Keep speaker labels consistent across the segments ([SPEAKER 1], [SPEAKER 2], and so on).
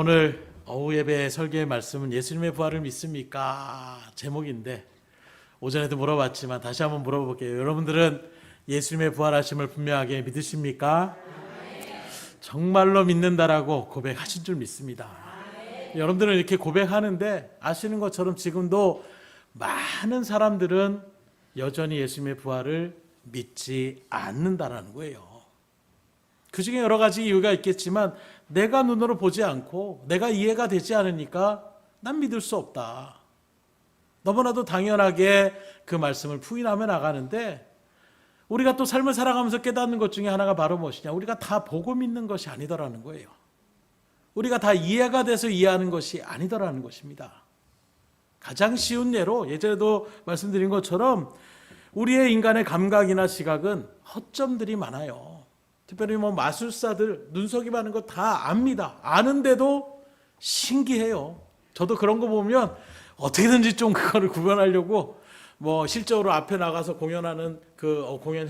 [SPEAKER 1] 오늘 오후 예배 설교의 말씀은 예수님의 부활을 믿습니까? 제목인데 오전에도 물어봤지만 다시 한번 물어볼게요. 여러분들은 예수님의 부활하심을 분명하게 믿으십니까? 정말로 믿는다라고 고백하신 줄 믿습니다. 여러분들은 이렇게 고백하는데 아시는 것처럼 지금도 많은 사람들은 여전히 예수님의 부활을 믿지 않는다라는 거예요. 그 중에 여러 가지 이유가 있겠지만 내가 눈으로 보지 않고 내가 이해가 되지 않으니까 난 믿을 수 없다. 너무나도 당연하게 그 말씀을 부인하며 나가는데 우리가 또 삶을 살아가면서 깨닫는 것 중에 하나가 바로 무엇이냐? 우리가 다 보고 믿는 것이 아니더라는 거예요. 우리가 다 이해가 돼서 이해하는 것이 아니더라는 것입니다. 가장 쉬운 예로 예전에도 말씀드린 것처럼 우리의 인간의 감각이나 시각은 허점들이 많아요. 특별히 마술사들 눈속임 하는 거 다 압니다. 아는데도 신기해요. 저도 그런 거 보면 어떻게든지 좀 그거를 구별하려고 실제로 앞에 나가서 공연하는 그 공연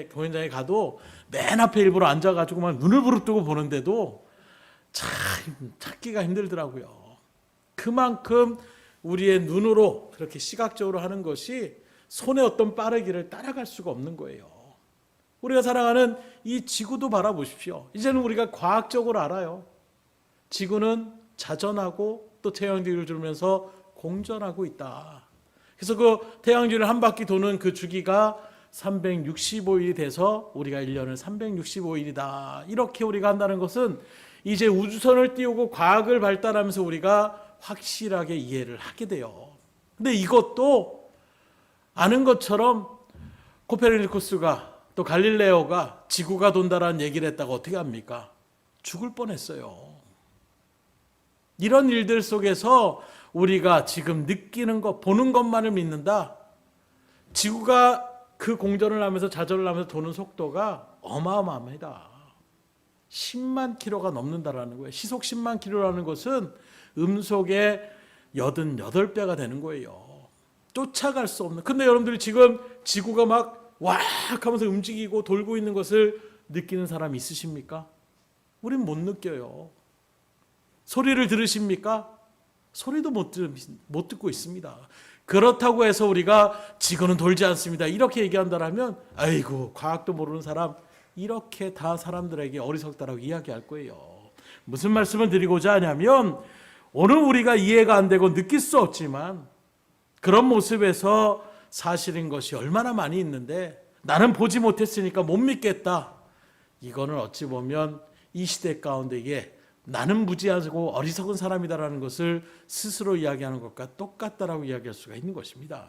[SPEAKER 1] 공연장에 가도 맨 앞에 일부러 앉아가지고 막 눈을 부릅뜨고 보는데도 참 찾기가 힘들더라고요. 그만큼 우리의 눈으로 그렇게 시각적으로 하는 것이 손의 어떤 빠르기를 따라갈 수가 없는 거예요. 우리가 살아가는 이 지구도 바라보십시오. 이제는 우리가 과학적으로 알아요. 지구는 자전하고 또 태양주기를 돌면서 공전하고 있다. 그래서 그 태양주기를 한 바퀴 도는 그 주기가 365일이 돼서 우리가 1년을 365일이다. 이렇게 우리가 한다는 것은 이제 우주선을 띄우고 과학을 발달하면서 우리가 확실하게 이해를 하게 돼요. 근데 이것도 아는 것처럼 코페르니쿠스가 또 갈릴레오가 지구가 돈다라는 얘기를 했다가 어떻게 합니까? 죽을 뻔했어요. 이런 일들 속에서 우리가 지금 느끼는 것, 보는 것만을 믿는다. 지구가 그 공전을 하면서 자전을 하면서 도는 속도가 어마어마합니다. 10만 킬로가 넘는다라는 거예요. 시속 10만 킬로라는 것은 음속의 88배가 되는 거예요. 쫓아갈 수 없는. 근데 여러분들이 지금 지구가 막 왁 하면서 움직이고 돌고 있는 것을 느끼는 사람 있으십니까? 우린 못 느껴요. 소리를 들으십니까? 소리도 못 듣고 있습니다. 그렇다고 해서 우리가 지구는 돌지 않습니다. 이렇게 얘기한다면 아이고 과학도 모르는 사람 이렇게 다 사람들에게 어리석다라고 이야기할 거예요. 무슨 말씀을 드리고자 하냐면 오늘 우리가 이해가 안 되고 느낄 수 없지만 그런 모습에서 사실인 것이 얼마나 많이 있는데 나는 보지 못했으니까 못 믿겠다. 이거는 어찌 보면 이 시대 가운데 이게 나는 무지하고 어리석은 사람이다라는 것을 스스로 이야기하는 것과 똑같다라고 이야기할 수가 있는 것입니다.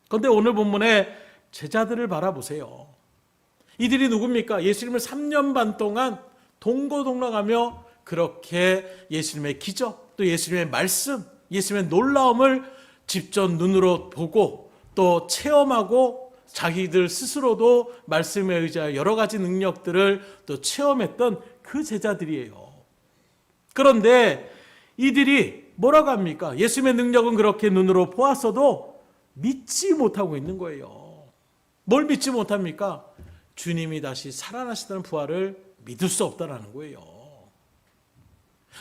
[SPEAKER 1] 그런데 오늘 본문에 제자들을 바라보세요. 이들이 누굽니까? 예수님을 3년 반 동안 동고동락하며 그렇게 예수님의 기적, 또 예수님의 말씀, 예수님의 놀라움을 직접 눈으로 보고 또 체험하고 자기들 스스로도 말씀에 의지하여 여러 가지 능력들을 또 체험했던 그 제자들이에요. 그런데 이들이 뭐라고 합니까? 예수님의 능력은 그렇게 눈으로 보았어도 믿지 못하고 있는 거예요. 뭘 믿지 못합니까? 주님이 다시 살아나시다는 부활을 믿을 수 없다는 거예요.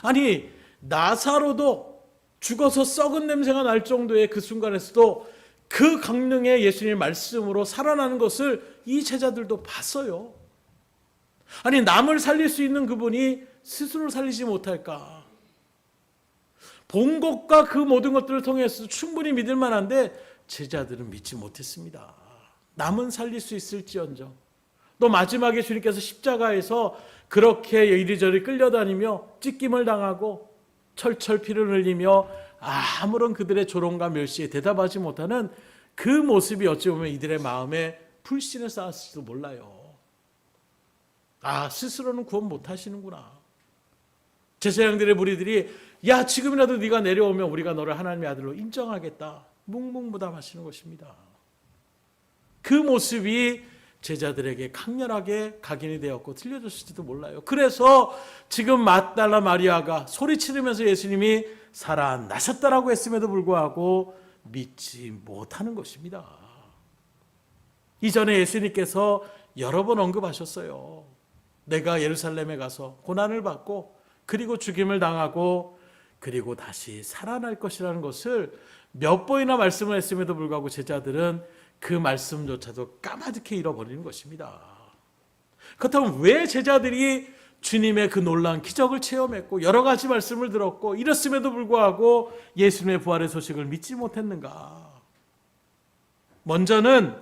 [SPEAKER 1] 아니 나사로도 죽어서 썩은 냄새가 날 정도의 그 순간에서도 그 강릉의 예수님의 말씀으로 살아나는 것을 이 제자들도 봤어요. 아니 남을 살릴 수 있는 그분이 스스로 살리지 못할까? 본 것과 그 모든 것들을 통해서 충분히 믿을 만한데 제자들은 믿지 못했습니다. 남은 살릴 수 있을지언정. 또 마지막에 주님께서 십자가에서 그렇게 이리저리 끌려다니며 찢김을 당하고 철철 피를 흘리며 아무런 그들의 조롱과 멸시에 대답하지 못하는 그 모습이 어찌 보면 이들의 마음에 불신을 쌓았을지도 몰라요. 스스로는 구원 못하시는구나. 제사장들의 무리들이 야 지금이라도 네가 내려오면 우리가 너를 하나님의 아들로 인정하겠다. 묵묵부답하시는 것입니다. 그 모습이 제자들에게 강렬하게 각인이 되었고 들려줬을지도 몰라요. 그래서 지금 막달라 마리아가 소리치르면서 예수님이 살아나셨다라고 했음에도 불구하고 믿지 못하는 것입니다. 이전에 예수님께서 여러 번 언급하셨어요. 내가 예루살렘에 가서 고난을 받고 그리고 죽임을 당하고 그리고 다시 살아날 것이라는 것을 몇 번이나 말씀을 했음에도 불구하고 제자들은 그 말씀조차도 까마득히 잃어버리는 것입니다. 그렇다면 왜 제자들이 주님의 그 놀라운 기적을 체험했고 여러 가지 말씀을 들었고 이랬음에도 불구하고 예수님의 부활의 소식을 믿지 못했는가? 먼저는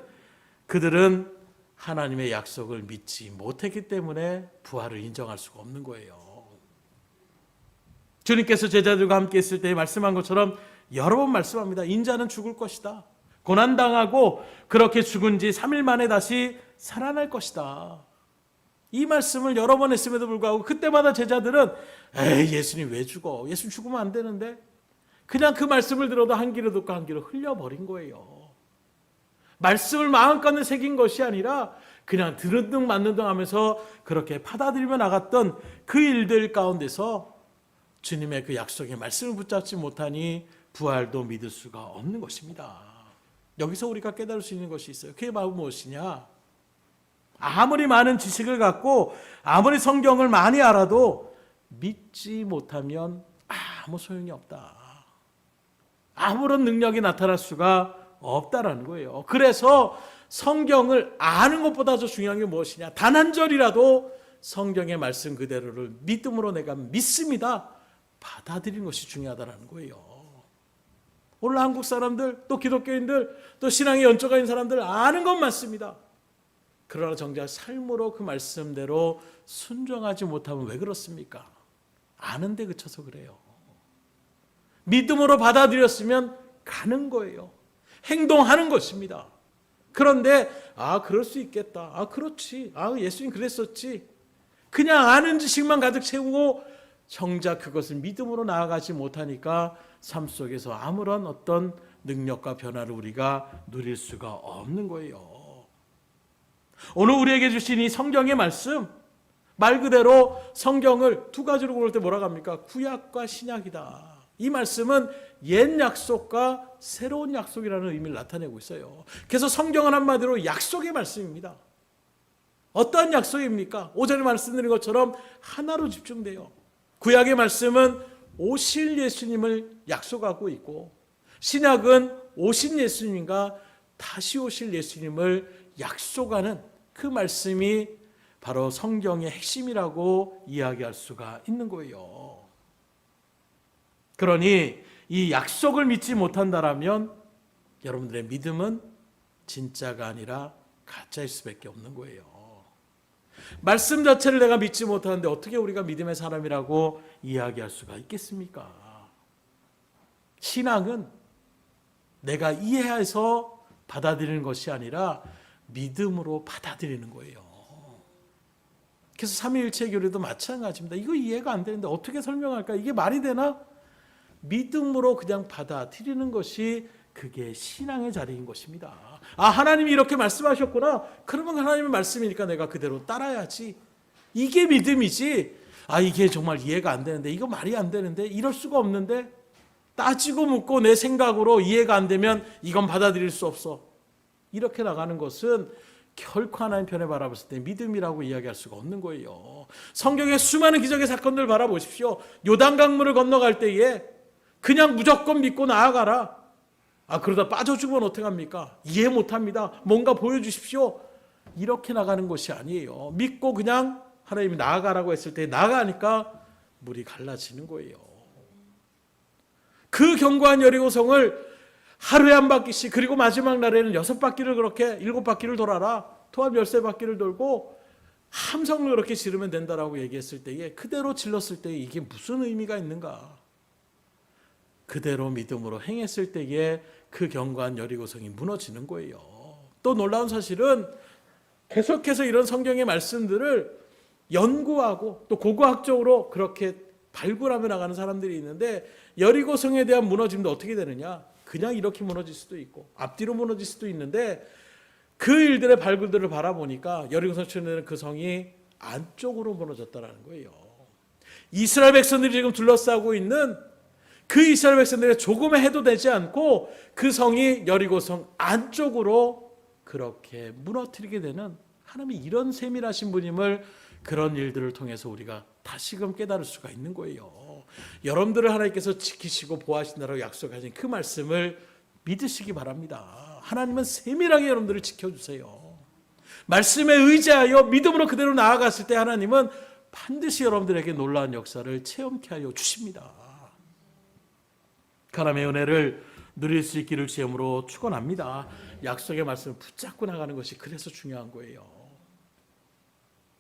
[SPEAKER 1] 그들은 하나님의 약속을 믿지 못했기 때문에 부활을 인정할 수가 없는 거예요. 주님께서 제자들과 함께 있을 때 말씀한 것처럼 여러 번 말씀합니다. 인자는 죽을 것이다. 고난당하고 그렇게 죽은 지 3일 만에 다시 살아날 것이다. 이 말씀을 여러 번 했음에도 불구하고 그때마다 제자들은 에이, 예수님 왜 죽어? 예수님 죽으면 안 되는데? 그냥 그 말씀을 들어도 한 귀로 듣고 한 귀로 흘려버린 거예요. 말씀을 마음간에 새긴 것이 아니라 그냥 들은 등 맞는 등 하면서 그렇게 받아들이며 나갔던 그 일들 가운데서 주님의 그 약속의 말씀을 붙잡지 못하니 부활도 믿을 수가 없는 것입니다. 여기서 우리가 깨달을 수 있는 것이 있어요. 그게 바로 무엇이냐? 아무리 많은 지식을 갖고 아무리 성경을 많이 알아도 믿지 못하면 아무 소용이 없다. 아무런 능력이 나타날 수가 없다라는 거예요. 그래서 성경을 아는 것보다 더 중요한 게 무엇이냐? 단 한 절이라도 성경의 말씀 그대로를 믿음으로 내가 믿습니다. 받아들이는 것이 중요하다는 거예요. 오늘 한국 사람들, 또 기독교인들, 또 신앙에 연조가 있는 사람들 아는 건 맞습니다. 그러나 정작 삶으로 그 말씀대로 순종하지 못하면 왜 그렇습니까? 아는데 그쳐서 그래요. 믿음으로 받아들였으면 가는 거예요. 행동하는 것입니다. 그런데 그럴 수 있겠다. 그렇지. 예수님 그랬었지. 그냥 아는 지식만 가득 채우고 정작 그것을 믿음으로 나아가지 못하니까 삶 속에서 아무런 어떤 능력과 변화를 우리가 누릴 수가 없는 거예요. 오늘 우리에게 주신 이 성경의 말씀, 말 그대로 성경을 두 가지로 고를 때 뭐라고 합니까? 구약과 신약이다. 이 말씀은 옛 약속과 새로운 약속이라는 의미를 나타내고 있어요. 그래서 성경은 한마디로 약속의 말씀입니다. 어떠한 약속입니까? 5절에 말씀드린 것처럼 하나로 집중돼요. 구약의 말씀은 오실 예수님을 약속하고 있고 신약은 오신 예수님과 다시 오실 예수님을 약속하는 그 말씀이 바로 성경의 핵심이라고 이야기할 수가 있는 거예요. 그러니 이 약속을 믿지 못한다라면 여러분들의 믿음은 진짜가 아니라 가짜일 수밖에 없는 거예요. 말씀 자체를 내가 믿지 못하는데 어떻게 우리가 믿음의 사람이라고 이야기할 수가 있겠습니까? 신앙은 내가 이해해서 받아들이는 것이 아니라 믿음으로 받아들이는 거예요. 그래서 삼위일체 교리도 마찬가지입니다. 이거 이해가 안 되는데 어떻게 설명할까? 이게 말이 되나? 믿음으로 그냥 받아들이는 것이 그게 신앙의 자리인 것입니다. 하나님이 이렇게 말씀하셨구나. 그러면 하나님의 말씀이니까 내가 그대로 따라야지. 이게 믿음이지. 이게 정말 이해가 안 되는데, 이거 말이 안 되는데, 이럴 수가 없는데, 따지고 묻고 내 생각으로 이해가 안 되면 이건 받아들일 수 없어. 이렇게 나가는 것은 결코 하나님 편에 바라봤을 때 믿음이라고 이야기할 수가 없는 거예요. 성경의 수많은 기적의 사건들 바라보십시오. 요단강물을 건너갈 때에 그냥 무조건 믿고 나아가라. 그러다 빠져 죽으면 어떡합니까? 이해 못합니다. 뭔가 보여주십시오. 이렇게 나가는 것이 아니에요. 믿고 그냥 하나님이 나아가라고 했을 때 나아가니까 물이 갈라지는 거예요. 그 견고한 여리고성을 하루에 한 바퀴씩, 그리고 마지막 날에는 6바퀴를 그렇게 7바퀴를 돌아라. 토합 13바퀴를 돌고 함성을 그렇게 지르면 된다라고 얘기했을 때에 그대로 질렀을 때에 이게 무슨 의미가 있는가? 그대로 믿음으로 행했을 때에 그 견고한 여리고성이 무너지는 거예요. 또 놀라운 사실은 계속해서 이런 성경의 말씀들을 연구하고 또 고고학적으로 그렇게 발굴하며 나가는 사람들이 있는데 여리고성에 대한 무너짐도 어떻게 되느냐? 그냥 이렇게 무너질 수도 있고 앞뒤로 무너질 수도 있는데 그 일들의 발굴들을 바라보니까 여리고성 촌에는 그 성이 안쪽으로 무너졌다는 거예요. 이스라엘 백성들이 지금 둘러싸고 있는 그 이스라엘 백성들이 조금의 해도 되지 않고 그 성이 여리고성 안쪽으로 그렇게 무너뜨리게 되는 하나님이 이런 세밀하신 분임을 그런 일들을 통해서 우리가 다시금 깨달을 수가 있는 거예요. 여러분들을 하나님께서 지키시고 보호하신다라고 약속하신 그 말씀을 믿으시기 바랍니다. 하나님은 세밀하게 여러분들을 지켜주세요. 말씀에 의지하여 믿음으로 그대로 나아갔을 때 하나님은 반드시 여러분들에게 놀라운 역사를 체험케 하여 주십니다. 하나님의 은혜를 누릴 수 있기를 주님으로 축원합니다. 약속의 말씀을 붙잡고 나가는 것이 그래서 중요한 거예요.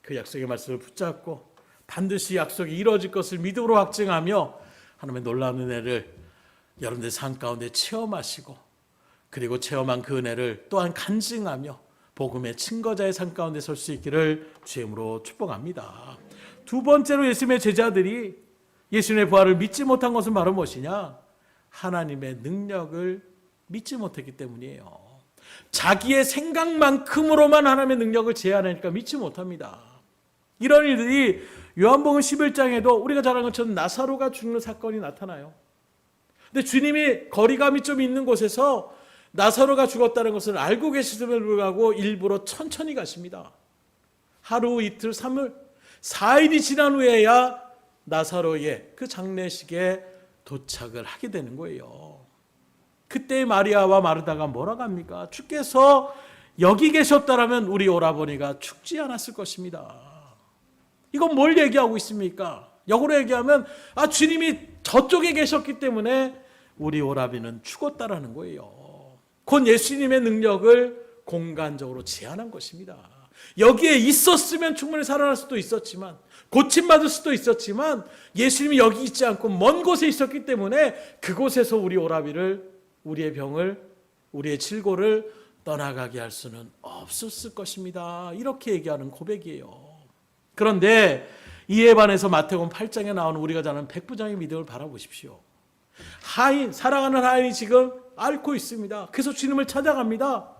[SPEAKER 1] 그 약속의 말씀을 붙잡고 반드시 약속이 이루어질 것을 믿음으로 확증하며 하나님의 놀라운 은혜를 여러분들의 삶 가운데 체험하시고, 그리고 체험한 그 은혜를 또한 간증하며 복음의 증거자의 삶 가운데 설 수 있기를 주님으로 축복합니다. 두 번째로 예수님의 제자들이 예수님의 부활을 믿지 못한 것은 바로 무엇이냐? 하나님의 능력을 믿지 못했기 때문이에요. 자기의 생각만큼으로만 하나님의 능력을 제한하니까 믿지 못합니다. 이런 일들이 요한복음 11장에도 우리가 잘 아는 것처럼 나사로가 죽는 사건이 나타나요. 근데 주님이 거리감이 좀 있는 곳에서 나사로가 죽었다는 것을 알고 계시음에도 불구하고 일부러 천천히 가십니다. 하루, 이틀, 3일, 4일이 지난 후에야 나사로의 그 장례식에 도착을 하게 되는 거예요. 그때 마리아와 마르다가 뭐라고 합니까? 주께서 여기 계셨다라면 우리 오라버니가 죽지 않았을 것입니다. 이건 뭘 얘기하고 있습니까? 역으로 얘기하면 주님이 저쪽에 계셨기 때문에 우리 오라비는 죽었다라는 거예요. 곧 예수님의 능력을 공간적으로 제한한 것입니다. 여기에 있었으면 충분히 살아날 수도 있었지만, 고침받을 수도 있었지만, 예수님이 여기 있지 않고 먼 곳에 있었기 때문에 그곳에서 우리 오라비를, 우리의 병을, 우리의 질고를 떠나가게 할 수는 없었을 것입니다. 이렇게 얘기하는 고백이에요. 그런데 이에 반해서 마태복음 8장에 나오는 우리가 잘 아는 백부장의 믿음을 바라보십시오. 하인, 사랑하는 하인이 지금 앓고 있습니다. 그래서 주님을 찾아갑니다.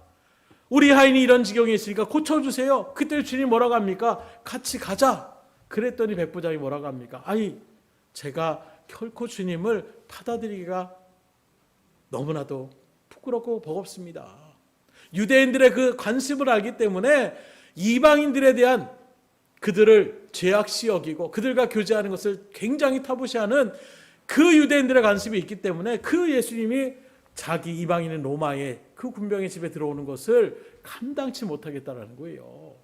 [SPEAKER 1] 우리 하인이 이런 지경에 있으니까 고쳐주세요. 그때 주님이 뭐라고 합니까? 같이 가자. 그랬더니 백부장이 뭐라고 합니까? 제가 결코 주님을 받아들이기가 너무나도 부끄럽고 버겁습니다. 유대인들의 그 관심을 알기 때문에 이방인들에 대한 그들을 죄악시 여기고 그들과 교제하는 것을 굉장히 타부시하는 그 유대인들의 관심이 있기 때문에 그 예수님이 자기 이방인인 로마의 그 군병의 집에 들어오는 것을 감당치 못하겠다라는 거예요.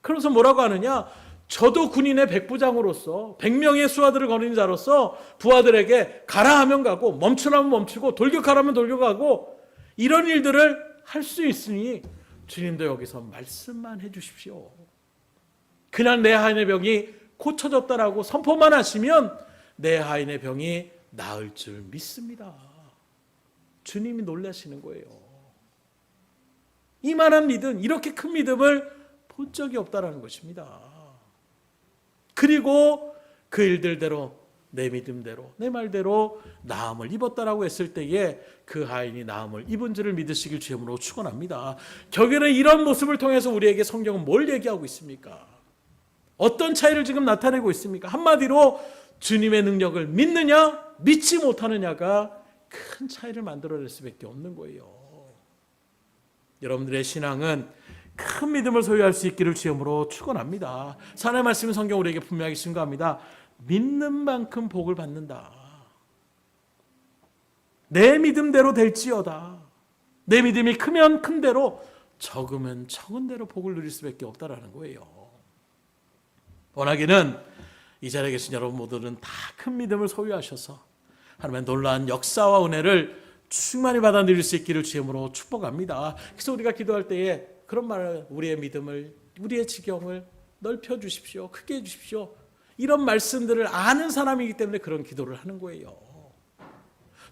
[SPEAKER 1] 그러면서 뭐라고 하느냐? 저도 군인의 백부장으로서 100명의 수하들을 거느린 자로서 부하들에게 가라 하면 가고 멈추라면 멈추고 돌격하라면 돌격하고 이런 일들을 할 수 있으니 주님도 여기서 말씀만 해주십시오. 그냥 내 하인의 병이 고쳐졌다라고 선포만 하시면 내 하인의 병이 나을 줄 믿습니다. 주님이 놀라시는 거예요. 이만한 믿음, 이렇게 큰 믿음을 본 적이 없다라는 것입니다. 그리고 그 일들대로 내 믿음대로 내 말대로 나음을 입었다라고 했을 때에 그 하인이 나음을 입은 줄을 믿으시길 주님으로 축원합니다. 결국에는 이런 모습을 통해서 우리에게 성경은 뭘 얘기하고 있습니까? 어떤 차이를 지금 나타내고 있습니까? 한마디로 주님의 능력을 믿느냐 믿지 못하느냐가 큰 차이를 만들어낼 수밖에 없는 거예요. 여러분들의 신앙은 큰 믿음을 소유할 수 있기를 주님으로 축원합니다. 하나님의 말씀은 성경 우리에게 분명하게 증거합니다. 믿는 만큼 복을 받는다. 내 믿음대로 될지어다. 내 믿음이 크면 큰 대로, 적으면 적은 대로 복을 누릴 수밖에 없다라는 거예요. 원하기는 이 자리에 계신 여러분 모두는 다 큰 믿음을 소유하셔서 하나님의 놀라운 역사와 은혜를 충만히 받아 누릴 수 있기를 주님으로 축복합니다. 그래서 우리가 기도할 때에 그런 말을, 우리의 믿음을, 우리의 지경을 넓혀 주십시오. 크게 해 주십시오. 이런 말씀들을 아는 사람이기 때문에 그런 기도를 하는 거예요.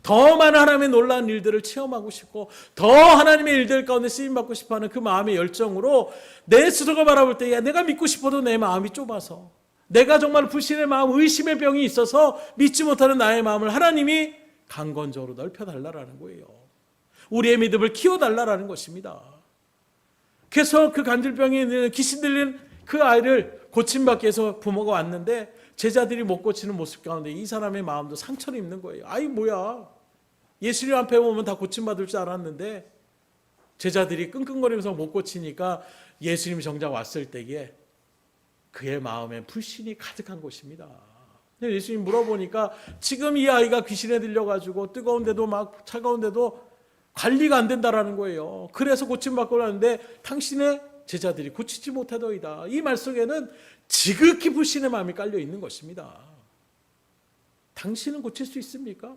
[SPEAKER 1] 더 많은 하나님의 놀라운 일들을 체험하고 싶고 더 하나님의 일들 가운데 쓰임받고 싶어하는 그 마음의 열정으로 내 스스로가 바라볼 때 내가 믿고 싶어도 내 마음이 좁아서, 내가 정말 불신의 마음, 의심의 병이 있어서 믿지 못하는 나의 마음을 하나님이 강건적으로 넓혀달라는 거예요. 우리의 믿음을 키워달라는 것입니다. 그래서 그 간질병에 있는 귀신 들린 그 아이를 고침받기 위해서 부모가 왔는데 제자들이 못 고치는 모습 가운데 이 사람의 마음도 상처를 입는 거예요. 뭐야, 예수님 앞에 오면 다 고침받을 줄 알았는데 제자들이 끙끙거리면서 못 고치니까 예수님이 정작 왔을 때에 그의 마음에 불신이 가득한 것입니다. 예수님 물어보니까 지금 이 아이가 귀신에 들려가지고 뜨거운데도 막 차가운데도 관리가 안 된다라는 거예요. 그래서 고침받고 나는데 당신의 제자들이 고치지 못하더이다. 이 말 속에는 지극히 불신의 마음이 깔려 있는 것입니다. 당신은 고칠 수 있습니까?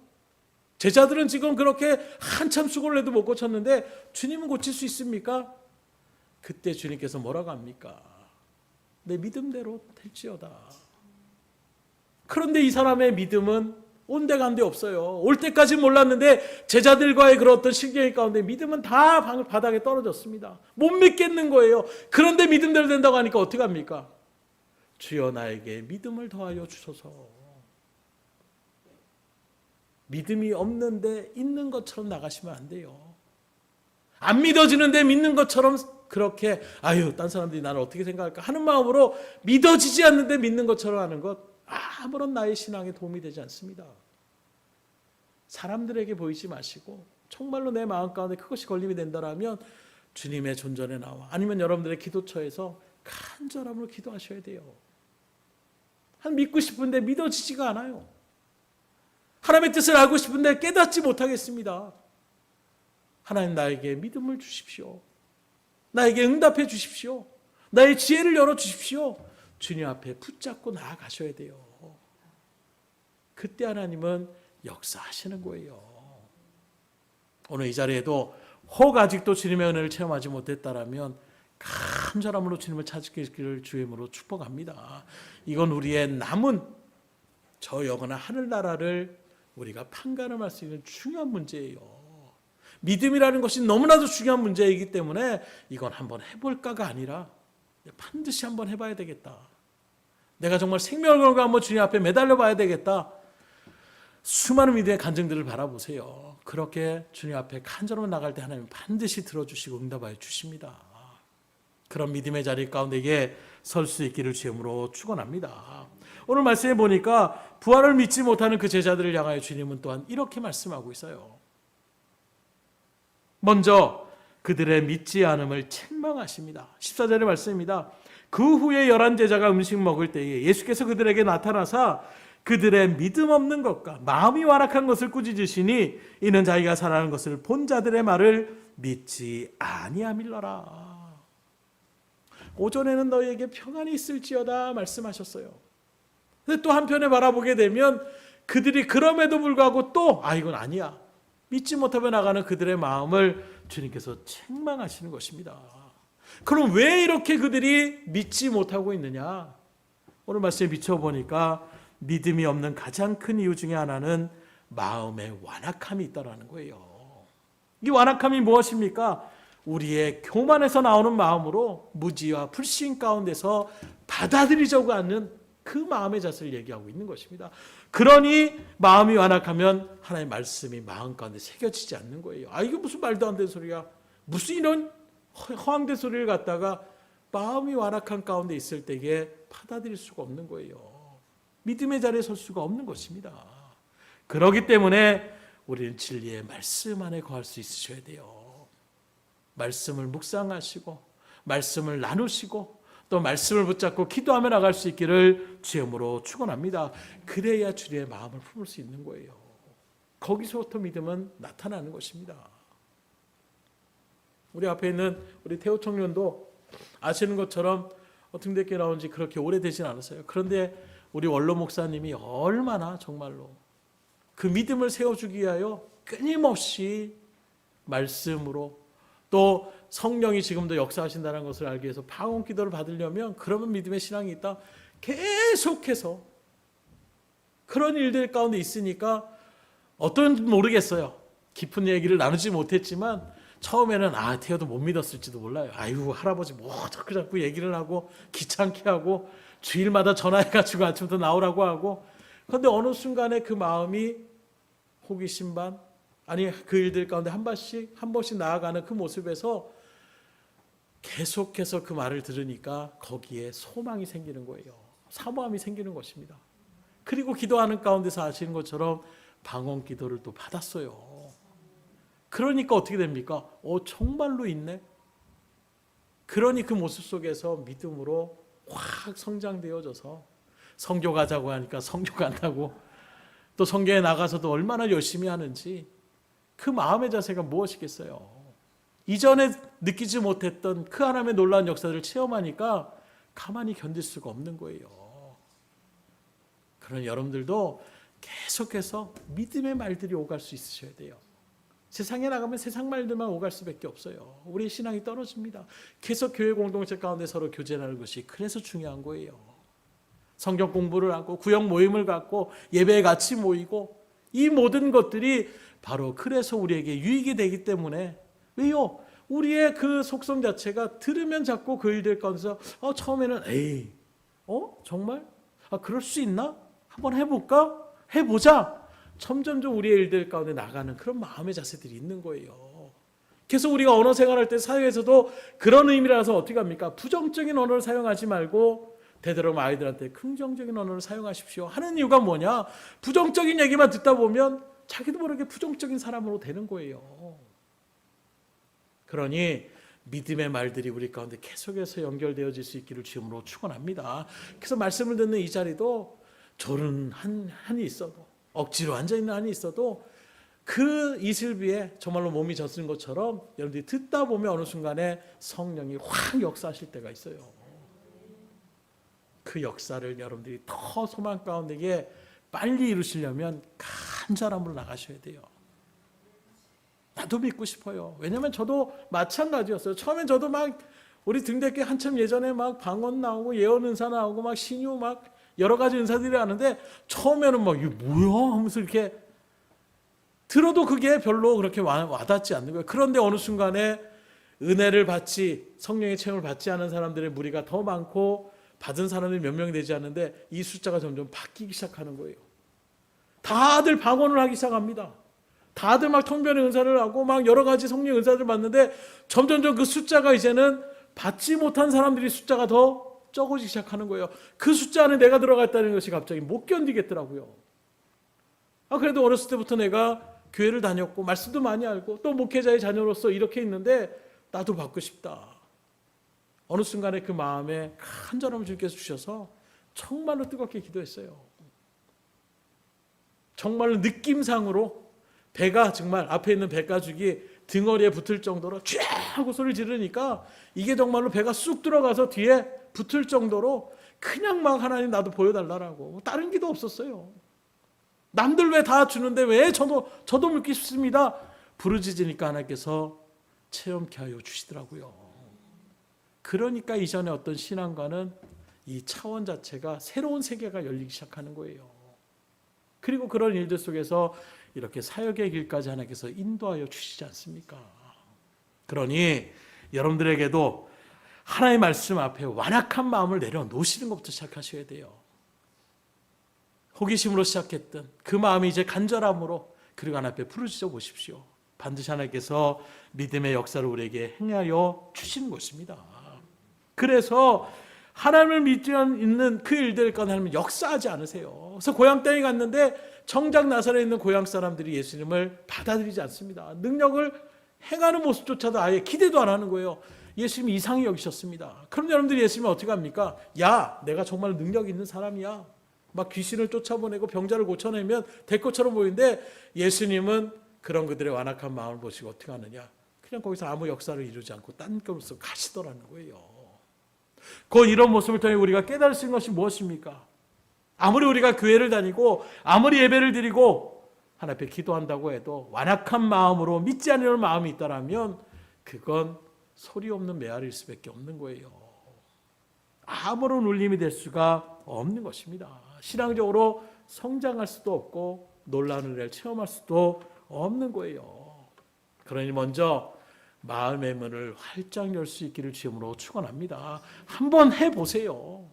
[SPEAKER 1] 제자들은 지금 그렇게 한참 수고를 해도 못 고쳤는데 주님은 고칠 수 있습니까? 그때 주님께서 뭐라고 합니까? 내 믿음대로 될지어다. 그런데 이 사람의 믿음은 온데간데 없어요. 올 때까지 몰랐는데 제자들과의 그런 어떤 신경의 가운데 믿음은 다 바닥에 떨어졌습니다. 못 믿겠는 거예요. 그런데 믿음대로 된다고 하니까 어떻게 합니까? 주여 나에게 믿음을 더하여 주소서. 믿음이 없는데 있는 것처럼 나가시면 안 돼요. 안 믿어지는데 믿는 것처럼 그렇게 딴 사람들이 나를 어떻게 생각할까 하는 마음으로 믿어지지 않는데 믿는 것처럼 하는 것 아무런 나의 신앙에 도움이 되지 않습니다. 사람들에게 보이지 마시고 정말로 내 마음 가운데 그것이 걸림이 된다라면 주님의 존전에 나와 아니면 여러분들의 기도처에서 간절함으로 기도하셔야 돼요. 믿고 싶은데 믿어지지가 않아요. 하나님의 뜻을 알고 싶은데 깨닫지 못하겠습니다. 하나님 나에게 믿음을 주십시오. 나에게 응답해 주십시오. 나의 지혜를 열어주십시오. 주님 앞에 붙잡고 나아가셔야 돼요. 그때 하나님은 역사하시는 거예요. 오늘 이 자리에도 혹 아직도 주님의 은혜를 체험하지 못했다라면 간절함으로 주님을 찾기를 주임으로 축복합니다. 이건 우리의 남은 저 영원한 하늘나라를 우리가 판가름할 수 있는 중요한 문제예요. 믿음이라는 것이 너무나도 중요한 문제이기 때문에 이건 한번 해볼까가 아니라 반드시 한번 해봐야 되겠다. 내가 정말 생명을 걸고 한번 주님 앞에 매달려 봐야 되겠다. 수많은 믿음의 간증들을 바라보세요. 그렇게 주님 앞에 간절함으로 나갈 때 하나님 반드시 들어주시고 응답하여 주십니다. 그런 믿음의 자리 가운데에 설 수 있기를 주님으로 축원합니다. 오늘 말씀해 보니까 부활을 믿지 못하는 그 제자들을 향하여 주님은 또한 이렇게 말씀하고 있어요. 먼저 그들의 믿지 않음을 책망하십니다. 14절의 말씀입니다. 그 후에 11 제자가 음식 먹을 때에 예수께서 그들에게 나타나사 그들의 믿음 없는 것과 마음이 완악한 것을 꾸짖으시니 이는 자기가 살아나는 것을 본 자들의 말을 믿지 아니함일러라. 오전에는 너희에게 평안이 있을지어다 말씀하셨어요. 근데 또 한편에 바라보게 되면 그들이 그럼에도 불구하고 또 이건 아니야. 믿지 못하며 나가는 그들의 마음을 주님께서 책망하시는 것입니다. 그럼 왜 이렇게 그들이 믿지 못하고 있느냐? 오늘 말씀에 비춰보니까 믿음이 없는 가장 큰 이유 중에 하나는 마음의 완악함이 있다는 거예요. 이 완악함이 무엇입니까? 우리의 교만에서 나오는 마음으로 무지와 불신 가운데서 받아들이려고 하는 그 마음의 자세를 얘기하고 있는 것입니다. 그러니 마음이 완악하면 하나님의 말씀이 마음 가운데 새겨지지 않는 거예요. 이게 무슨 말도 안 되는 소리야. 무슨 이런 허황된 소리를 갖다가 마음이 완악한 가운데 있을 때에 받아들일 수가 없는 거예요. 믿음의 자리에 설 수가 없는 것입니다. 그렇기 때문에 우리는 진리의 말씀 안에 거할 수 있으셔야 돼요. 말씀을 묵상하시고 말씀을 나누시고 또 말씀을 붙잡고 기도하며 나갈 수 있기를 주님으로 축원합니다. 그래야 주님의 마음을 품을 수 있는 거예요. 거기서부터 믿음은 나타나는 것입니다. 우리 앞에 있는 우리 태호 청년도 아시는 것처럼 등대교회 나온 지 그렇게 오래되진 않았어요. 그런데 우리 원로 목사님이 얼마나 정말로 그 믿음을 세워주기 위하여 끊임없이 말씀으로 또 성령이 지금도 역사하신다는 것을 알기 위해서 방언 기도를 받으려면 그러면 믿음의 신앙이 있다. 계속해서 그런 일들 가운데 있으니까 어떤지 모르겠어요. 깊은 얘기를 나누지 못했지만 처음에는 태어도 못 믿었을지도 몰라요. 할아버지 자꾸 얘기를 하고 귀찮게 하고 주일마다 전화해가지고 아침부터 나오라고 하고 그런데 어느 순간에 그 마음이 호기심 반 그 일들 가운데 한 번씩 나아가는 그 모습에서 계속해서 그 말을 들으니까 거기에 소망이 생기는 거예요. 사모함이 생기는 것입니다. 그리고 기도하는 가운데서 아시는 것처럼 방언 기도를 또 받았어요. 그러니까 어떻게 됩니까? 정말로 있네. 그러니 그 모습 속에서 믿음으로 확 성장되어져서 선교 가자고 하니까 선교 간다고, 또 선교에 나가서도 얼마나 열심히 하는지 그 마음의 자세가 무엇이겠어요? 이전에 느끼지 못했던 그 하나님의 놀라운 역사들을 체험하니까 가만히 견딜 수가 없는 거예요. 그런 여러분들도 계속해서 믿음의 말들이 오갈 수 있으셔야 돼요. 세상에 나가면 세상 말들만 오갈 수밖에 없어요. 우리의 신앙이 떨어집니다. 계속 교회 공동체 가운데 서로 교제하는 것이 그래서 중요한 거예요. 성경 공부를 하고 구역 모임을 갖고 예배에 같이 모이고, 이 모든 것들이 바로 그래서 우리에게 유익이 되기 때문에, 왜요? 우리의 그 속성 자체가 들으면 자꾸 그 일들 가운데서 처음에는 에이 정말? 그럴 수 있나? 한번 해볼까? 해보자. 점점점 우리의 일들 가운데 나가는 그런 마음의 자세들이 있는 거예요. 그래서 우리가 언어 생활할 때 사회에서도 그런 의미라서 어떻게 합니까? 부정적인 언어를 사용하지 말고 되도록 아이들한테 긍정적인 언어를 사용하십시오 하는 이유가 뭐냐? 부정적인 얘기만 듣다 보면 자기도 모르게 부정적인 사람으로 되는 거예요. 그러니 믿음의 말들이 우리 가운데 계속해서 연결되어질 수 있기를 주님으로 축원합니다. 그래서 말씀을 듣는 이 자리도 졸은 한이 있어도, 억지로 앉아있는 한이 있어도 그 이슬비에 정말로 몸이 젖은 것처럼 여러분들이 듣다 보면 어느 순간에 성령이 확 역사하실 때가 있어요. 그 역사를 여러분들이 더 소망 가운데 빨리 이루시려면 간절함으로 나가셔야 돼요. 나도 믿고 싶어요. 왜냐면 저도 마찬가지였어요. 처음엔 저도 막 우리 등대교 한참 예전에 막 방언 나오고 예언 은사 나오고 막 신유 막 여러 가지 은사들이 하는데 처음에는 막 이게 뭐야 하면서 이렇게 들어도 그게 별로 그렇게 와닿지 않는 거예요. 그런데 어느 순간에 은혜를 받지, 성령의 체험을 받지 않은 사람들의 무리가 더 많고 받은 사람들이 몇 명이 되지 않는데 이 숫자가 점점 바뀌기 시작하는 거예요. 다들 방언을 하기 시작합니다. 다들 막 통변의 은사를 하고 막 여러 가지 성령 은사를 받는데 점점점 그 숫자가 이제는 받지 못한 사람들이 숫자가 더 적어지기 시작하는 거예요. 그 숫자 안에 내가 들어갔다는 것이 갑자기 못 견디겠더라고요. 그래도 어렸을 때부터 내가 교회를 다녔고 말씀도 많이 알고 또 목회자의 자녀로서 이렇게 있는데 나도 받고 싶다. 어느 순간에 그 마음에 간절함을 주께서 주셔서 정말로 뜨겁게 기도했어요. 정말로 느낌상으로 배가 정말 앞에 있는 배가죽이 등허리에 붙을 정도로 쫙 하고 소리를 지르니까 이게 정말로 배가 쑥 들어가서 뒤에 붙을 정도로 그냥 막 하나님 나도 보여달라고, 다른 기도 없었어요. 남들 왜 다 주는데 왜 저도 믿기 싶습니다. 부르짖으니까 하나님께서 체험케 하여 주시더라고요. 그러니까 이전에 어떤 신앙과는 이 차원 자체가 새로운 세계가 열리기 시작하는 거예요. 그리고 그런 일들 속에서 이렇게 사역의 길까지 하나님께서 인도하여 주시지 않습니까? 그러니 여러분들에게도 하나님의 말씀 앞에 완악한 마음을 내려놓으시는 것부터 시작하셔야 돼요. 호기심으로 시작했던 그 마음이 이제 간절함으로, 그리고 하나님 앞에 부르짖어 보십시오. 반드시 하나님께서 믿음의 역사를 우리에게 행하여 주시는 것입니다. 그래서 하나님을 믿지 않는 그 일들 가운데 하나님은 역사하지 않으세요. 그래서 고향 땅에 갔는데 정작 나사렛에 있는 고향 사람들이 예수님을 받아들이지 않습니다. 능력을 행하는 모습조차도 아예 기대도 안 하는 거예요. 예수님이 이상히 여기셨습니다. 그럼 여러분들이 예수님을 어떻게 합니까? 야, 내가 정말 능력 있는 사람이야. 막 귀신을 쫓아보내고 병자를 고쳐내면 될 것처럼 보이는데 예수님은 그런 그들의 완악한 마음을 보시고 어떻게 하느냐? 그냥 거기서 아무 역사를 이루지 않고 딴 곳으로 가시더라는 거예요. 그 이런 모습을 통해 우리가 깨달을 수 있는 것이 무엇입니까? 아무리 우리가 교회를 다니고 아무리 예배를 드리고 하나님 앞에 기도한다고 해도 완악한 마음으로 믿지 않는 마음이 있다면 그건 소리 없는 메아리일 수밖에 없는 거예요. 아무런 울림이 될 수가 없는 것입니다. 신앙적으로 성장할 수도 없고 놀라운 은혜를 체험할 수도 없는 거예요. 그러니 먼저 마음의 문을 활짝 열 수 있기를 주님으로 축원합니다. 한번 해보세요.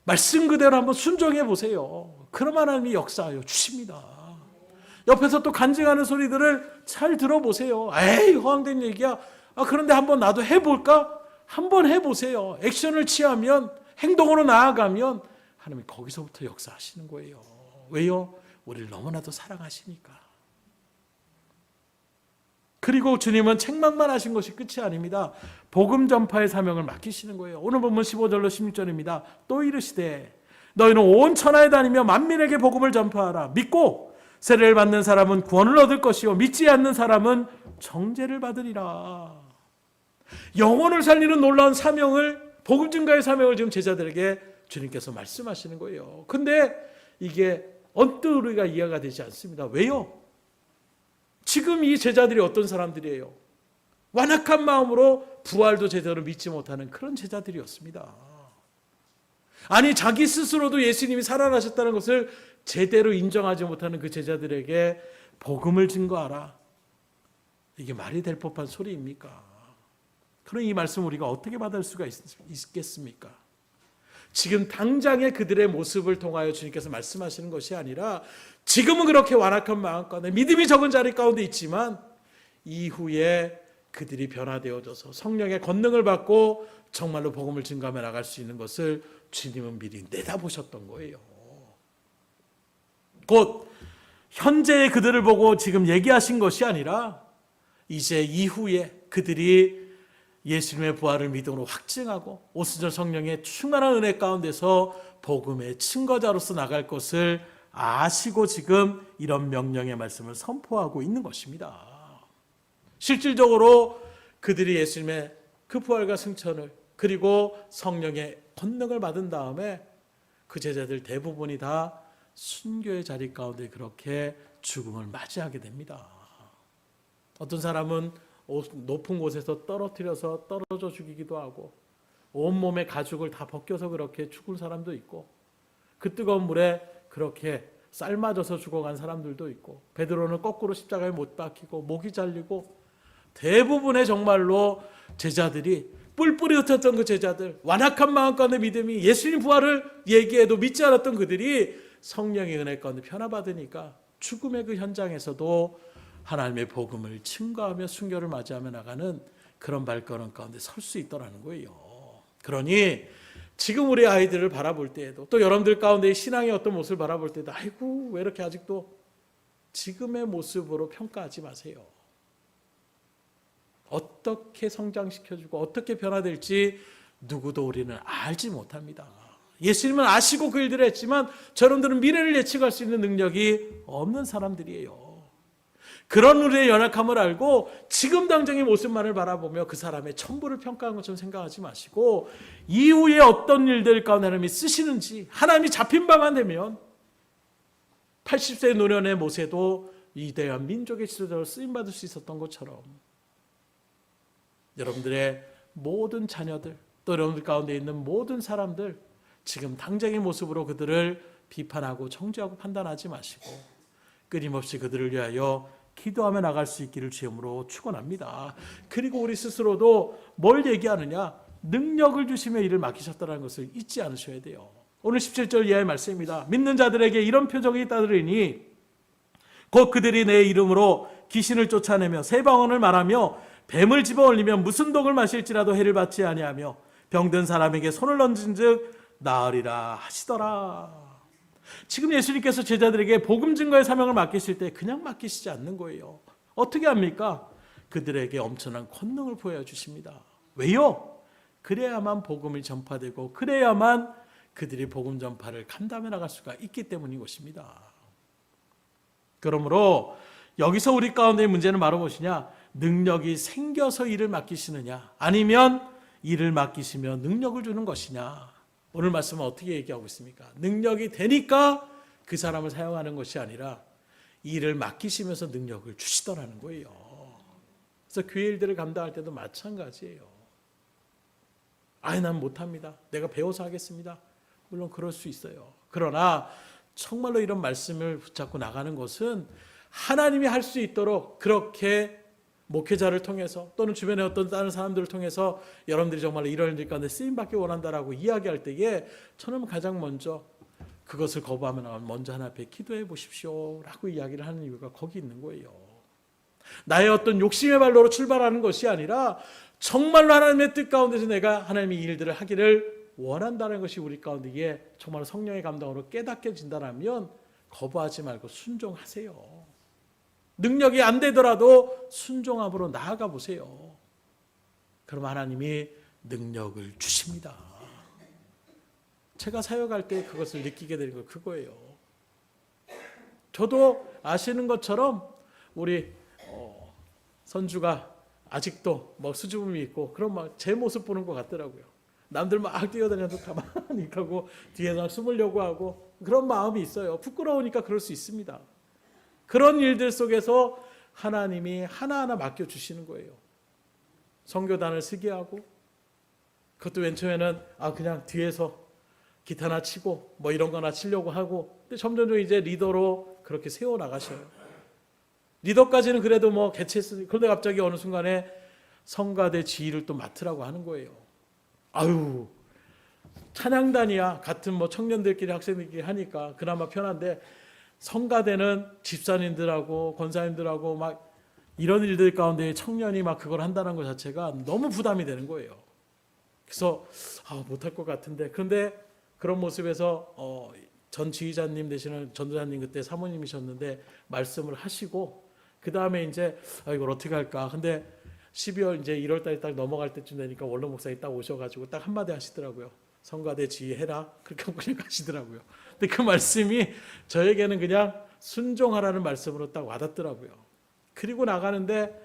[SPEAKER 1] 말씀 그대로 한번 순종해 보세요. 그럼 하나님이 역사하여 주십니다. 옆에서 또 간증하는 소리들을 잘 들어보세요. 에이, 허황된 얘기야. 그런데 한번 나도 해볼까? 한번 해보세요. 액션을 취하면, 행동으로 나아가면 하나님이 거기서부터 역사하시는 거예요. 왜요? 우리를 너무나도 사랑하시니까. 그리고 주님은 책망만 하신 것이 끝이 아닙니다. 복음 전파의 사명을 맡기시는 거예요. 오늘 본문 15절로 16절입니다. 또 이르시되 너희는 온 천하에 다니며 만민에게 복음을 전파하라. 믿고 세례를 받는 사람은 구원을 얻을 것이요 믿지 않는 사람은 정죄를 받으리라. 영혼을 살리는 놀라운 사명을, 복음 증가의 사명을 지금 제자들에게 주님께서 말씀하시는 거예요. 근데 이게 언뜻 우리가 이해가 되지 않습니다. 왜요? 지금 이 제자들이 어떤 사람들이에요? 완악한 마음으로 부활도 제대로 믿지 못하는 그런 제자들이었습니다. 아니, 자기 스스로도 예수님이 살아나셨다는 것을 제대로 인정하지 못하는 그 제자들에게 복음을 증거하라. 이게 말이 될 법한 소리입니까? 그럼 이 말씀 우리가 어떻게 받을 수가 있겠습니까? 지금 당장의 그들의 모습을 통하여 주님께서 말씀하시는 것이 아니라 지금은 그렇게 완악한 마음 가운데 믿음이 적은 자리 가운데 있지만 이후에 그들이 변화되어져서 성령의 권능을 받고 정말로 복음을 증거하며 나갈 수 있는 것을 주님은 미리 내다보셨던 거예요. 곧 현재의 그들을 보고 지금 얘기하신 것이 아니라 이제 이후에 그들이 예수님의 부활을 믿음으로 확증하고 오순절 성령의 충만한 은혜 가운데서 복음의 증거자로서 나갈 것을 아시고 지금 이런 명령의 말씀을 선포하고 있는 것입니다. 실질적으로 그들이 예수님의 그 부활과 승천을 그리고 성령의 권능을 받은 다음에 그 제자들 대부분이 다 순교의 자리 가운데 그렇게 죽음을 맞이하게 됩니다. 어떤 사람은 높은 곳에서 떨어져 죽이기도 하고 온몸의 가죽을 다 벗겨서 그렇게 죽은 사람도 있고 그 뜨거운 물에 그렇게 삶아져서 죽어간 사람들도 있고 베드로는 거꾸로 십자가에 못 박히고 목이 잘리고 대부분의 정말로 제자들이 뿔뿔이 흩었던 그 제자들, 완악한 마음 가운데 믿음이 예수님 부활을 얘기해도 믿지 않았던 그들이 성령의 은혜 가운데 변화받으니까 죽음의 그 현장에서도 하나님의 복음을 증거하며 순교를 맞이하며 나가는 그런 발걸음 가운데 설 수 있더라는 거예요. 그러니 지금 우리 아이들을 바라볼 때에도 또 여러분들 가운데 신앙의 어떤 모습을 바라볼 때도 아이고 왜 이렇게 아직도 지금의 모습으로 평가하지 마세요. 어떻게 성장시켜주고 어떻게 변화될지 누구도 우리는 알지 못합니다. 예수님은 아시고 그 일들을 했지만 저놈들은 미래를 예측할 수 있는 능력이 없는 사람들이에요. 그런 우리의 연약함을 알고 지금 당장의 모습만을 바라보며 그 사람의 전부를 평가한 것처럼 생각하지 마시고 이후에 어떤 일들 가운데 하나님이 쓰시는지 하나님이 잡힌 바만 되면 80세 노년의 모세도 위대한 민족의 지도자로 쓰임받을 수 있었던 것처럼 여러분들의 모든 자녀들 또 여러분들 가운데 있는 모든 사람들 지금 당장의 모습으로 그들을 비판하고 정죄하고 판단하지 마시고 끊임없이 그들을 위하여 기도하며 나갈 수 있기를 주님으로 축원합니다. 그리고 우리 스스로도 뭘 얘기하느냐? 능력을 주시며 일을 맡기셨다는 것을 잊지 않으셔야 돼요. 오늘 17절 이하의 말씀입니다. 믿는 자들에게 이런 표적이 있다더니 곧 그들이 내 이름으로 귀신을 쫓아내며 새 방언을 말하며 뱀을 집어올리면 무슨 독을 마실지라도 해를 받지 아니하며 병든 사람에게 손을 얹은즉 나으리라 하시더라. 지금 예수님께서 제자들에게 복음 증거의 사명을 맡기실 때 그냥 맡기시지 않는 거예요. 어떻게 합니까? 그들에게 엄청난 권능을 보여주십니다. 왜요? 그래야만 복음이 전파되고 그래야만 그들이 복음 전파를 감당해 나갈 수가 있기 때문인 것입니다. 그러므로 여기서 우리 가운데의 문제는 바로 무엇이냐? 능력이 생겨서 일을 맡기시느냐 아니면 일을 맡기시며 능력을 주는 것이냐. 오늘 말씀은 어떻게 얘기하고 있습니까? 능력이 되니까 그 사람을 사용하는 것이 아니라 일을 맡기시면서 능력을 주시더라는 거예요. 그래서 교회 일들을 감당할 때도 마찬가지예요. 난 못합니다. 내가 배워서 하겠습니다. 물론 그럴 수 있어요. 그러나 정말로 이런 말씀을 붙잡고 나가는 것은 하나님이 할 수 있도록 그렇게 목회자를 통해서 또는 주변의 어떤 다른 사람들을 통해서 여러분들이 정말 이런 일 가운데 쓰임받기 원한다라고 이야기할 때에 저는 가장 먼저 그것을 거부하면 먼저 하나님 앞에 기도해 보십시오 라고 이야기를 하는 이유가 거기 있는 거예요. 나의 어떤 욕심의 발로로 출발하는 것이 아니라 정말로 하나님의 뜻 가운데서 내가 하나님의 일들을 하기를 원한다는 것이 우리 가운데에 정말 성령의 감동으로 깨닫게 진다면 거부하지 말고 순종하세요. 능력이 안 되더라도 순종함으로 나아가 보세요. 그럼 하나님이 능력을 주십니다. 제가 사역할 때 그것을 느끼게 되는 거 그거예요. 저도 아시는 것처럼 우리 선주가 아직도 뭐 수줍음이 있고 그런 막 제 모습 보는 것 같더라고요. 남들 막 뛰어다녀도 가만히 가고 뒤에서 숨으려고 하고 그런 마음이 있어요. 부끄러우니까 그럴 수 있습니다. 그런 일들 속에서 하나님이 하나하나 맡겨주시는 거예요. 선교단을 쓰게 하고 그것도 맨 처음에는 그냥 뒤에서 기타나 치고 뭐 이런 거나 치려고 하고 근데 점점 이제 리더로 그렇게 세워나가셔요. 리더까지는 그래도 뭐 개최했으니 그런데 갑자기 어느 순간에 성가대 지휘를 또 맡으라고 하는 거예요. 아유 찬양단이야 같은 뭐 청년들끼리 학생들끼리 하니까 그나마 편한데 성가대는 집사님들하고 권사님들하고 막 이런 일들 가운데 청년이 막 그걸 한다는 것 자체가 너무 부담이 되는 거예요. 그래서 못할 것 같은데 그런데 그런 모습에서 전 지휘자님 되시는 전도사님 그때 사모님이셨는데 말씀을 하시고 그 다음에 이제 이걸 어떻게 할까? 근데 12월 이제 1월 달이 딱 넘어갈 때쯤 되니까 원로 목사님 딱 오셔가지고 딱 한마디 하시더라고요. 성가대 지휘해라. 그렇게 하고 그냥 가시더라고요. 근데 그 말씀이 저에게는 그냥 순종하라는 말씀으로 딱 와닿더라고요. 그리고 나가는데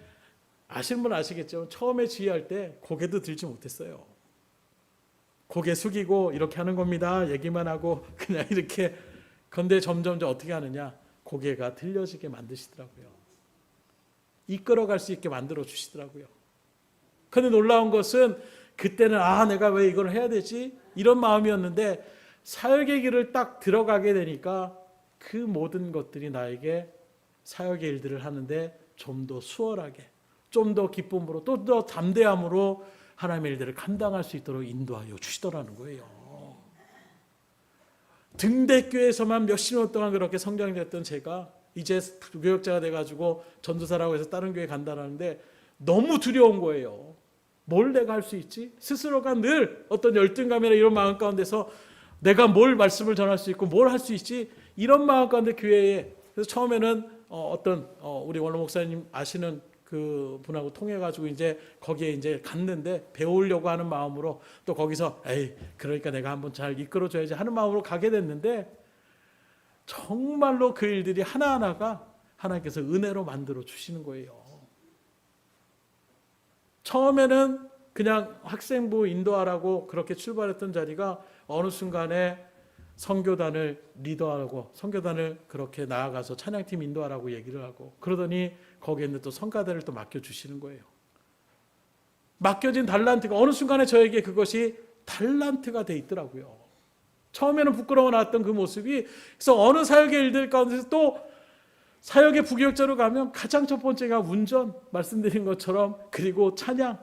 [SPEAKER 1] 아시는 분 아시겠죠? 처음에 지휘할 때 고개도 들지 못했어요. 고개 숙이고 이렇게 하는 겁니다. 얘기만 하고 그냥 이렇게. 그런데 점점 어떻게 하느냐? 고개가 들려지게 만드시더라고요. 이끌어갈 수 있게 만들어 주시더라고요. 그런데 놀라운 것은 그때는 내가 왜 이걸 해야 되지? 이런 마음이었는데 사역의 길을 딱 들어가게 되니까 그 모든 것들이 나에게 사역의 일들을 하는데 좀 더 수월하게, 좀 더 기쁨으로, 또 더 담대함으로 하나님의 일들을 감당할 수 있도록 인도하여 주시더라는 거예요. 등대교회에서만 몇십 년 동안 그렇게 성장했던 제가 이제 교역자가 돼가지고 전도사라고 해서 다른 교회 간다는데 너무 두려운 거예요. 뭘 내가 할 수 있지? 스스로가 늘 어떤 열등감이나 이런 마음 가운데서 내가 뭘 말씀을 전할 수 있고 뭘 할 수 있지? 이런 마음 가운데 교회에 그래서 처음에는 우리 원로 목사님 아시는 그 분하고 통해가지고 이제 거기에 이제 갔는데 배우려고 하는 마음으로 또 거기서 그러니까 내가 한번 잘 이끌어줘야지 하는 마음으로 가게 됐는데 정말로 그 일들이 하나하나가 하나님께서 은혜로 만들어 주시는 거예요. 처음에는 그냥 학생부 인도하라고 그렇게 출발했던 자리가 어느 순간에 선교단을 리더하고 선교단을 그렇게 나아가서 찬양팀 인도하라고 얘기를 하고 그러더니 거기에 있는 또 성가대를 또 맡겨주시는 거예요. 맡겨진 달란트가 어느 순간에 저에게 그것이 달란트가 돼 있더라고요. 처음에는 부끄러워 나왔던 그 모습이 그래서 어느 사역의 일들 가운데서 또 사역의 부교역자로 가면 가장 첫 번째가 운전 말씀드린 것처럼 그리고 찬양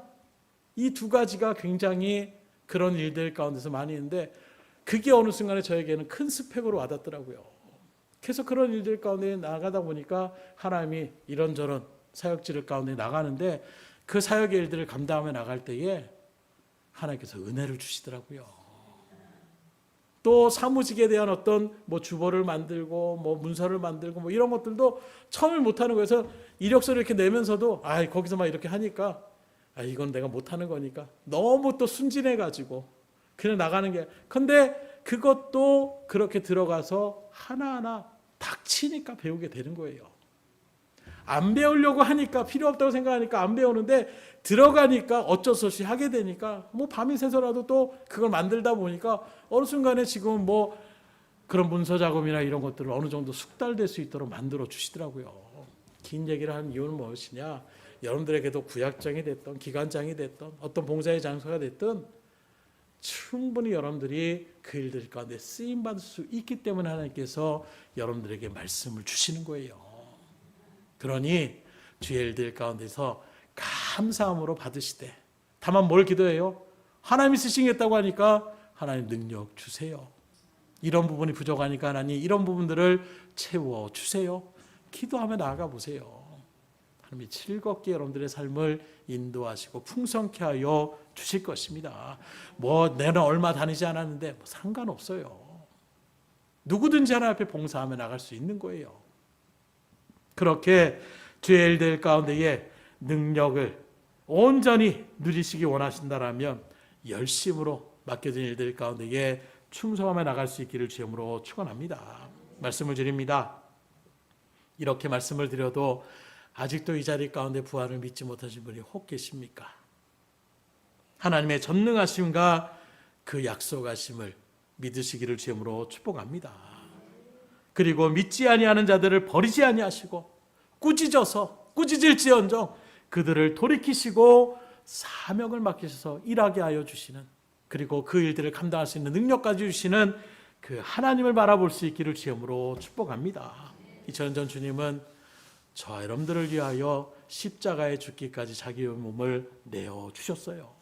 [SPEAKER 1] 이 두 가지가 굉장히 그런 일들 가운데서 많이 있는데 그게 어느 순간에 저에게는 큰 스펙으로 와닿더라고요. 그래서 그런 일들 가운데 나가다 보니까 하나님이 이런저런 사역지를 가운데 나가는데 그 사역의 일들을 감당하며 나갈 때에 하나님께서 은혜를 주시더라고요. 또 사무직에 대한 어떤 뭐 주보를 만들고 뭐 문서를 만들고 뭐 이런 것들도 처음에 못하는 거여서 이력서를 이렇게 내면서도 거기서 막 이렇게 하니까 이건 내가 못하는 거니까 너무 또 순진해가지고 그냥 나가는 게 근데 그것도 그렇게 들어가서 하나하나 닥치니까 배우게 되는 거예요. 안 배우려고 하니까 필요 없다고 생각하니까 안 배우는데 들어가니까 어쩔 수 없이 하게 되니까 뭐 밤이 새서라도 또 그걸 만들다 보니까 어느 순간에 지금 뭐 그런 문서 작업이나 이런 것들을 어느 정도 숙달될 수 있도록 만들어 주시더라고요. 긴 얘기를 하는 이유는 무엇이냐? 여러분들에게도 구약장이 됐던 기관장이 됐던 어떤 봉사의 장소가 됐든 충분히 여러분들이 그 일들 가운데 쓰임받을 수 있기 때문에 하나님께서 여러분들에게 말씀을 주시는 거예요. 그러니 주의 일들 가운데서 감사함으로 받으시되 다만 뭘 기도해요? 하나님이 쓰시겠다고 하니까 하나님 능력 주세요. 이런 부분이 부족하니까 하나님 이런 부분들을 채워주세요. 기도하며 나아가 보세요. 하나님이 즐겁게 여러분들의 삶을 인도하시고 풍성케 하여 주실 것입니다. 뭐 내는 얼마 다니지 않았는데 뭐 상관없어요. 누구든지 하나님 앞에 봉사하며 나갈 수 있는 거예요. 그렇게 주의 일들 가운데에 능력을 온전히 누리시기 원하신다라면 열심으로 맡겨진 일들 가운데에 충성하며 나갈 수 있기를 주님으로 축원합니다. 말씀을 드립니다. 이렇게 말씀을 드려도 아직도 이 자리 가운데 부활을 믿지 못하신 분이 혹 계십니까? 하나님의 전능하심과 그 약속하심을 믿으시기를 주님으로 축복합니다. 그리고 믿지 아니하는 자들을 버리지 아니하시고 꾸짖을지언정 그들을 돌이키시고 사명을 맡기셔서 일하게 하여 주시는, 그리고 그 일들을 감당할 수 있는 능력까지 주시는 그 하나님을 바라볼 수 있기를 주님으로 축복합니다. 2000년 전 주님은 저와 여러분들을 위하여 십자가에 죽기까지 자기의 몸을 내어주셨어요.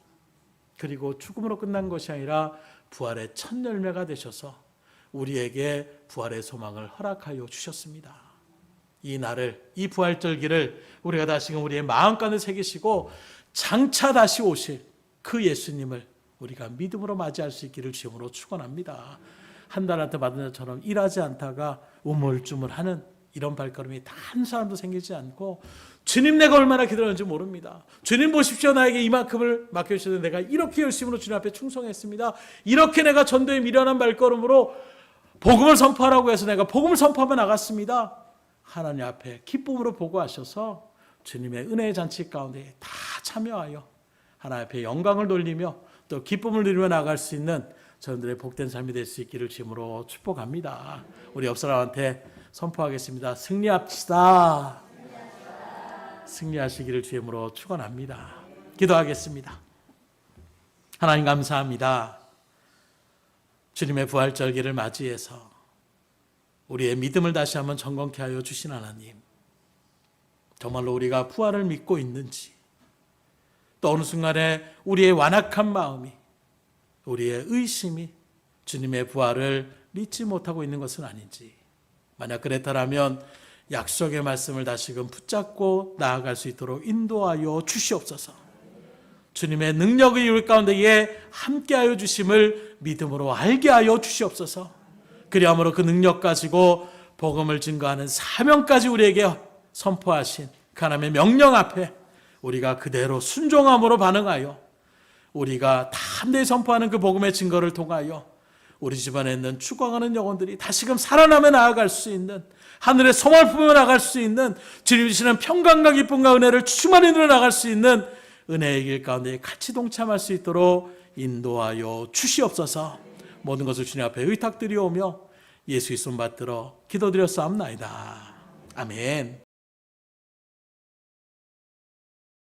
[SPEAKER 1] 그리고 죽음으로 끝난 것이 아니라 부활의 첫 열매가 되셔서 우리에게 부활의 소망을 허락하여 주셨습니다. 이 날을, 이 부활절기를 우리가 다시금 우리의 마음간에 새기시고 장차 다시 오실 그 예수님을 우리가 믿음으로 맞이할 수 있기를 주님으로 축원합니다. 한 달한테 받은 자처럼 일하지 않다가 우물쭈물하는 이런 발걸음이 단 한 사람도 생기지 않고, 주님 내가 얼마나 기다렸는지 모릅니다. 주님 보십시오, 나에게 이만큼을 맡겨주셨는데 내가 이렇게 열심으로 주님 앞에 충성했습니다. 이렇게 내가 전도에 미련한 발걸음으로 복음을 선포하라고 해서 내가 복음을 선포하며 나갔습니다. 하나님 앞에 기쁨으로 보고하셔서 주님의 은혜의 잔치 가운데 다 참여하여 하나님 앞에 영광을 돌리며 또 기쁨을 누리며 나갈 수 있는 저희들의 복된 삶이 될 수 있기를 주님으로 축복합니다. 우리 옆 사람한테 선포하겠습니다. 승리합시다. 승리하시기를 주님으로 축원합니다. 기도하겠습니다. 하나님 감사합니다. 주님의 부활절기를 맞이해서 우리의 믿음을 다시 한번 점검케 하여 주신 하나님, 정말로 우리가 부활을 믿고 있는지, 또 어느 순간에 우리의 완악한 마음이, 우리의 의심이 주님의 부활을 믿지 못하고 있는 것은 아닌지, 만약 그랬다면 약속의 말씀을 다시금 붙잡고 나아갈 수 있도록 인도하여 주시옵소서. 주님의 능력을 이룰 가운데에 함께하여 주심을 믿음으로 알게 하여 주시옵소서. 그리함으로 그 능력 가지고 복음을 증거하는 사명까지 우리에게 선포하신 그 하나님의 명령 앞에 우리가 그대로 순종함으로 반응하여 우리가 담대히 선포하는 그 복음의 증거를 통하여 우리 집안에 있는 죽어가는 영혼들이 다시금 살아나며 나아갈 수 있는, 하늘의 소망을 품어 나갈 수 있는, 주님 주시는 평강과 기쁨과 은혜를 충만히 누려 나갈 수 있는 은혜의 길 가운데 같이 동참할 수 있도록 인도하여 주시옵소서. 모든 것을 주님 앞에 의탁드리오며 예수 이름 받들어 기도드렸사옵나이다. 아멘.